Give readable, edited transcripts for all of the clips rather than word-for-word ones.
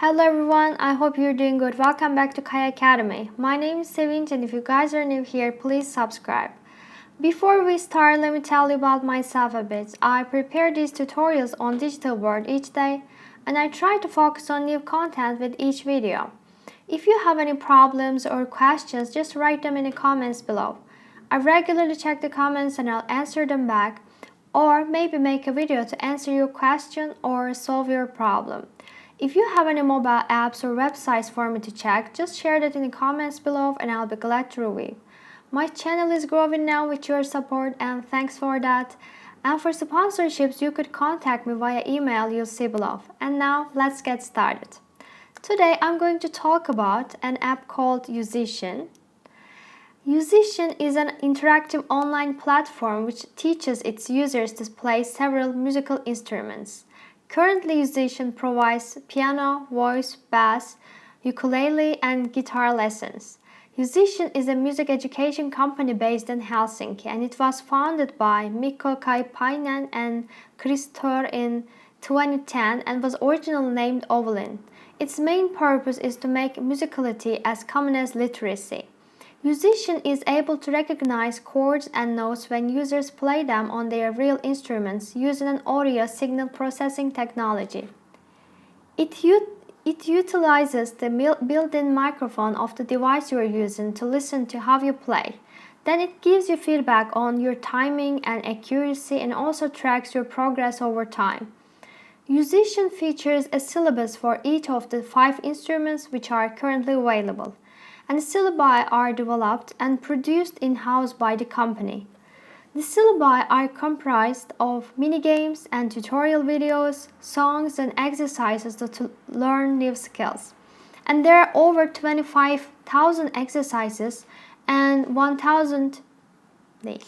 Hello everyone, I hope you're doing good. Welcome back to Kaya Academy. My name is Sevinch and if you guys are new here, please subscribe. Before we start, let me tell you about myself a bit. I prepare these tutorials on digital world each day and I try to focus on new content with each video. If you have any problems or questions, just write them in the comments below. I regularly check the comments and I'll answer them back, or maybe make a video to answer your question or solve your problem. If you have any mobile apps or websites for me to check, just share that in the comments below and I'll be glad to review. My channel is growing now with your support and thanks for that. And for sponsorships, you could contact me via email you'll see below. And now let's get started. Today I'm going to talk about an app called Yousician. Yousician is an interactive online platform which teaches its users to play several musical instruments. Currently, Yousician provides piano, voice, bass, ukulele, and guitar lessons. Yousician is a music education company based in Helsinki, and it was founded by Mikko Kaipainen and Tutor in 2010 and was originally named Ukulele. Its main purpose is to make musicality as common as literacy. Yousician is able to recognize chords and notes when users play them on their real instruments using an audio signal processing technology. It utilizes the built-in microphone of the device you are using to listen to how you play. Then it gives you feedback on your timing and accuracy and also tracks your progress over time. Yousician features a syllabus for each of the 5 instruments which are currently available, and the syllabi are developed and produced in-house by the company. The syllabi are comprised of mini-games and tutorial videos, songs and exercises to learn new skills. And there are over 25,000 exercises and 1,000 değil.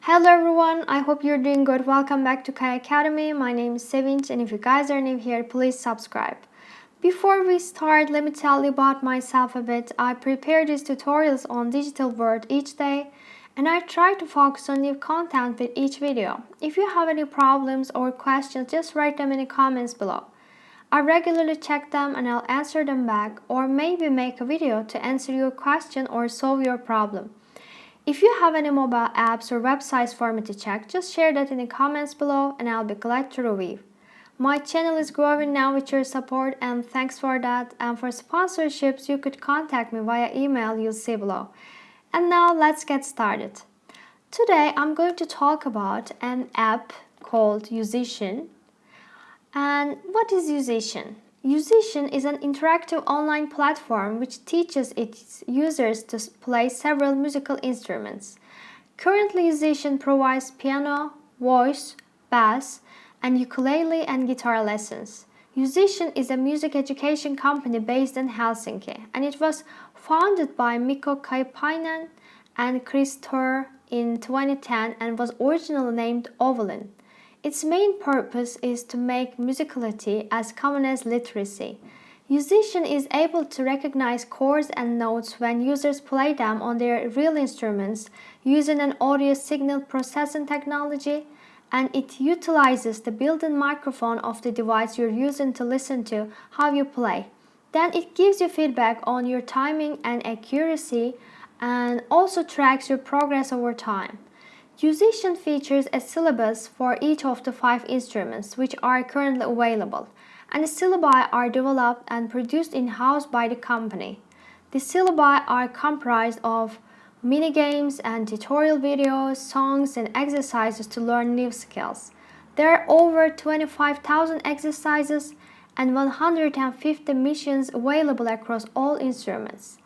Hello everyone, I hope you're doing good. Welcome back to Kaya Academy. My name is Sevinch and if you guys are new here, please subscribe. Before we start, let me tell you about myself a bit. I prepare these tutorials on digital world each day and I try to focus on new content with each video. If you have any problems or questions, just write them in the comments below. I regularly check them and I'll answer them back, or maybe make a video to answer your question or solve your problem. If you have any mobile apps or websites for me to check, just share that in the comments below and I'll be glad to review. My channel is growing now with your support and thanks for that. And for sponsorships, you could contact me via email you'll see below. And now let's get started. Today I'm going to talk about an app called Yousician. And what is Yousician? Yousician is an interactive online platform which teaches its users to play several musical instruments. Currently, Yousician provides piano, voice, bass, and ukulele and guitar lessons. Yousician is a music education company based in Helsinki, and it was founded by Mikko Kaipainen and Tutor in 2010 and was originally named Ukulele. Its main purpose is to make musicality as common as literacy. Yousician is able to recognize chords and notes when users play them on their real instruments using an audio signal processing technology, and it utilizes the built-in microphone of the device you're using to listen to how you play. Then it gives you feedback on your timing and accuracy and also tracks your progress over time. Yousician features a syllabus for each of the 5 instruments which are currently available, and the syllabi are developed and produced in-house by the company. The syllabi are comprised of mini-games and tutorial videos, songs and exercises to learn new skills. There are over 25,000 exercises and 150 missions available across all instruments.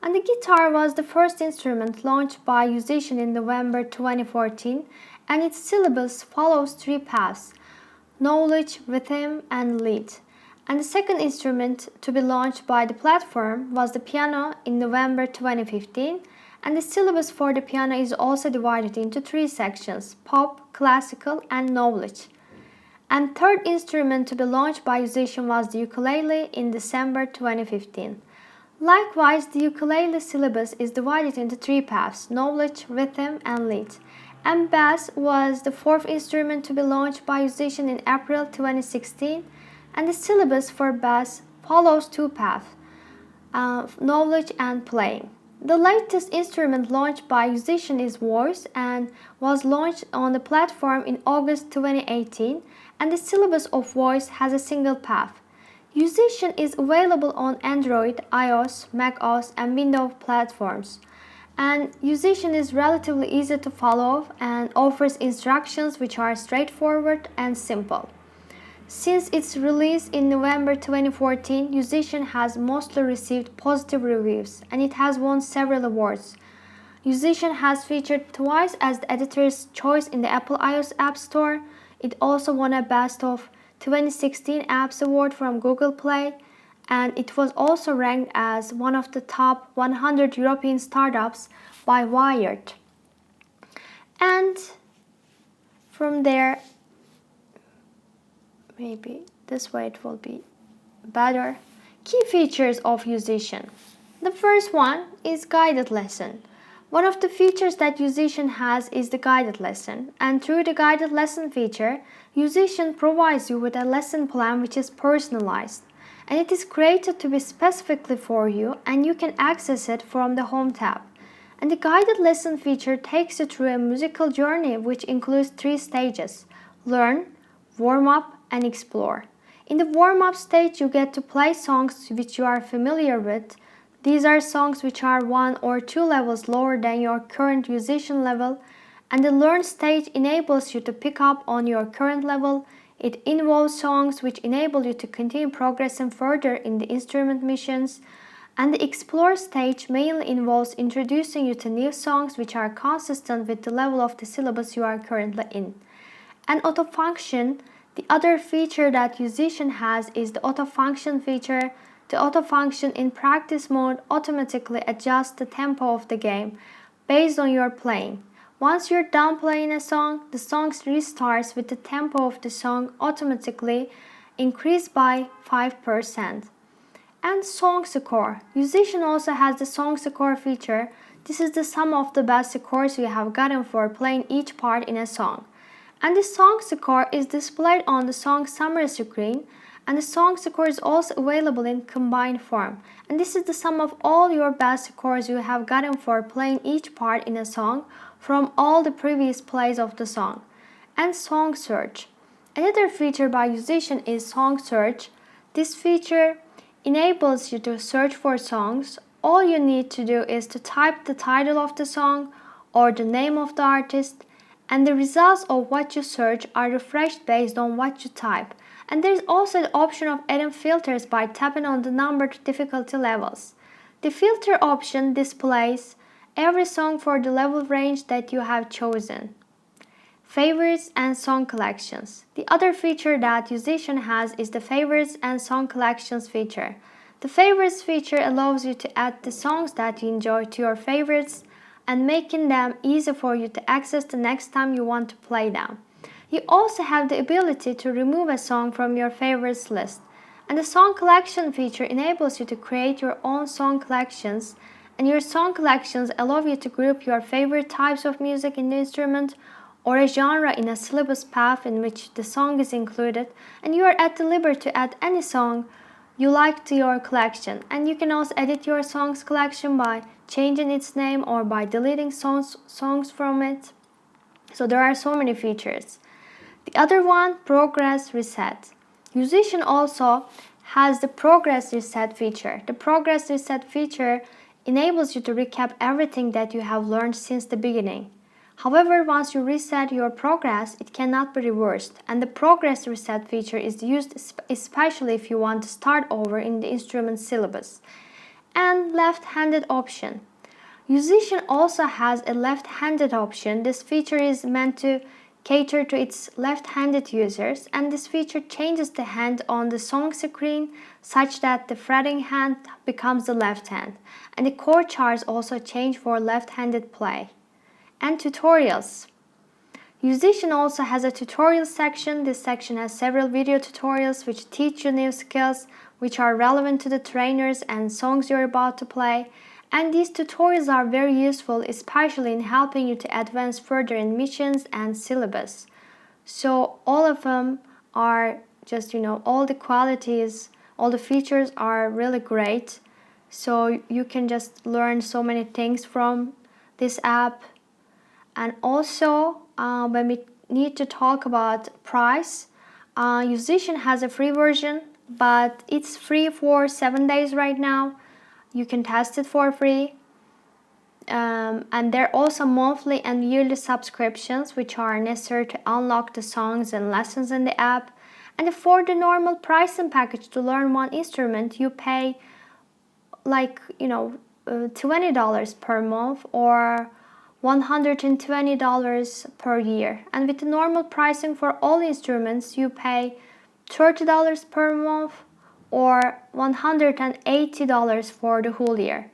And the guitar was the first instrument launched by Yousician in November 2014, and its syllabus follows 3 paths: knowledge, rhythm, and lead. And the second instrument to be launched by the platform was the piano in November 2015, and the syllabus for the piano is also divided into 3 sections: pop, classical, and knowledge. And third instrument to be launched by Yousician was the ukulele in December 2015. Likewise, the ukulele syllabus is divided into three paths: knowledge, rhythm, and lead. And bass was the fourth instrument to be launched by Yousician in April 2016, and the syllabus for bass follows two paths: knowledge and playing. The latest instrument launched by Yousician is voice and was launched on the platform in August 2018, and the syllabus of voice has a single path. Yousician is available on Android, iOS, macOS, and Windows platforms. And Yousician is relatively easy to follow and offers instructions which are straightforward and simple. Since its release in November 2014, Yousician has mostly received positive reviews, and it has won several awards. Yousician has featured twice as the editor's choice in the Apple iOS App Store. It also won a Best of 2016 Apps Award from Google Play, and it was also ranked as one of the top 100 European startups by Wired. And from there, maybe this way it will be better. Key features of Yousician. The first one is guided lesson. One of the features that Yousician has is the guided lesson, and through the guided lesson feature, Yousician provides you with a lesson plan which is personalized, and it is created to be specifically for you, and you can access it from the Home tab. And the guided lesson feature takes you through a musical journey which includes three stages: learn, warm up, and explore. In the warm-up stage, you get to play songs which you are familiar with. These are songs which are 1 or 2 levels lower than your current Yousician level, and the learn stage enables you to pick up on your current level. It involves songs which enable you to continue progressing further in the instrument missions, and the explore stage mainly involves introducing you to new songs which are consistent with the level of the syllabus you are currently in. And auto function. The other feature that Yousician has is the auto function feature. The auto function in practice mode automatically adjusts the tempo of the game based on your playing. Once you're done playing a song, the song restarts with the tempo of the song automatically increased by 5%. And song score. Yousician also has the song score feature. This is the sum of the best scores you have gotten for playing each part in a song. And the song score is displayed on the song summary screen, and the song score is also available in combined form. And this is the sum of all your best scores you have gotten for playing each part in a song from all the previous plays of the song. And song search. Another feature by Yousician is song search. This feature enables you to search for songs. All you need to do is to type the title of the song or the name of the artist, and the results of what you search are refreshed based on what you type. And there is also the option of adding filters by tapping on the numbered difficulty levels. The filter option displays every song for the level range that you have chosen. Favorites and song collections. The other feature that Yousician has is the favorites and song collections feature. The favorites feature allows you to add the songs that you enjoy to your favorites and making them easy for you to access the next time you want to play them. You also have the ability to remove a song from your favorites list. And the song collection feature enables you to create your own song collections, and your song collections allow you to group your favorite types of music in the instrument or a genre in a syllabus path in which the song is included, and you are at the liberty to add any song you like to your collection. And you can also edit your songs collection by changing its name or by deleting songs from it. So there are so many features. The other one, progress reset. Yousician also has the progress reset feature. The progress reset feature enables you to recap everything that you have learned since the beginning. However, once you reset your progress, it cannot be reversed, and the progress reset feature is used especially if you want to start over in the instrument syllabus. And left-handed option. Yousician also has a left-handed option. This feature is meant to cater to its left-handed users, and this feature changes the hand on the song screen such that the fretting hand becomes the left hand, and the chord charts also change for left-handed play. And tutorials. Yousician also has a tutorial section. This section has several video tutorials which teach you new skills which are relevant to the trainers and songs you're about to play. And these tutorials are very useful, especially in helping you to advance further in missions and syllabus. So all of them are just, all the qualities, all the features are really great. So you can just learn so many things from this app. And also, when we need to talk about price, Yousician has a free version, but it's free for 7 days right now. You can test it for free. And there are also monthly and yearly subscriptions which are necessary to unlock the songs and lessons in the app. And for the normal pricing package to learn one instrument, you pay like $20 per month or $120 per year. And with the normal pricing for all instruments, you pay $30 per month or $180 for the whole year.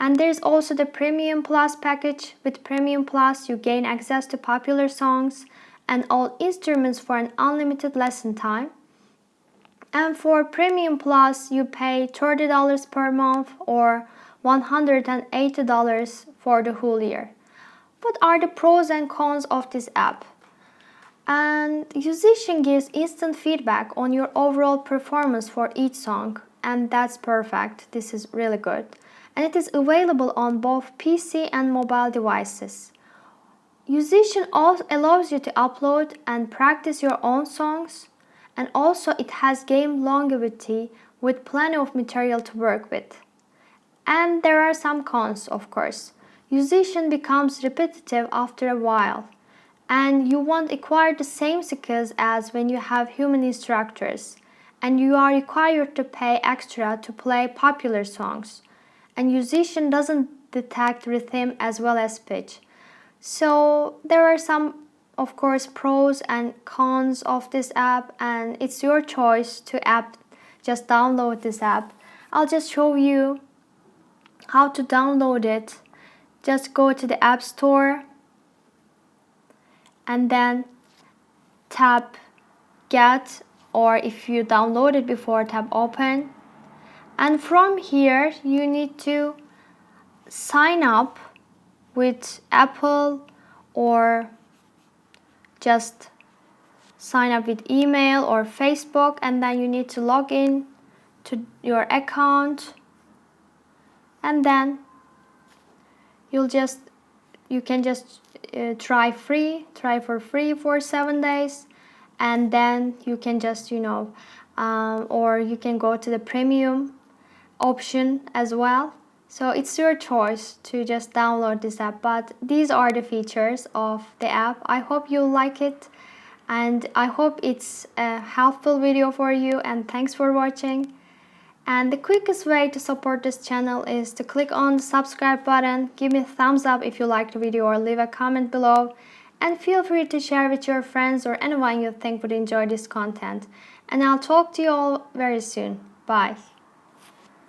And there's also the Premium Plus package. With Premium Plus, you gain access to popular songs and all instruments for an unlimited lesson time. And for Premium Plus, you pay $30 per month or $180 for the whole year. What are the pros and cons of this app? And Yousician gives instant feedback on your overall performance for each song, and that's perfect. This is really good. And it is available on both PC and mobile devices. Yousician also allows you to upload and practice your own songs, and also it has game longevity with plenty of material to work with. And there are some cons, of course. Yousician becomes repetitive after a while, and you won't acquire the same skills as when you have human instructors, and you are required to pay extra to play popular songs. And Yousician doesn't detect rhythm as well as pitch. So there are some, of course, pros and cons of this app, and it's your choice to just download this app. I'll just show you how to download it. Just go to the App Store and then tap Get, or if you downloaded before, tap Open. And from here, you need to sign up with Apple or just sign up with email or Facebook, and then you need to log in to your account, and then you can just try for free for 7 days, and then you can just or you can go to the premium option as well. So it's your choice to just download this app, but these are the features of the app. I hope you like it, and I hope it's a helpful video for you, and thanks for watching. And the quickest way to support this channel is to click on the subscribe button, give me a thumbs up if you liked the video, or leave a comment below, and feel free to share with your friends or anyone you think would enjoy this content. And I'll talk to you all very soon. Bye.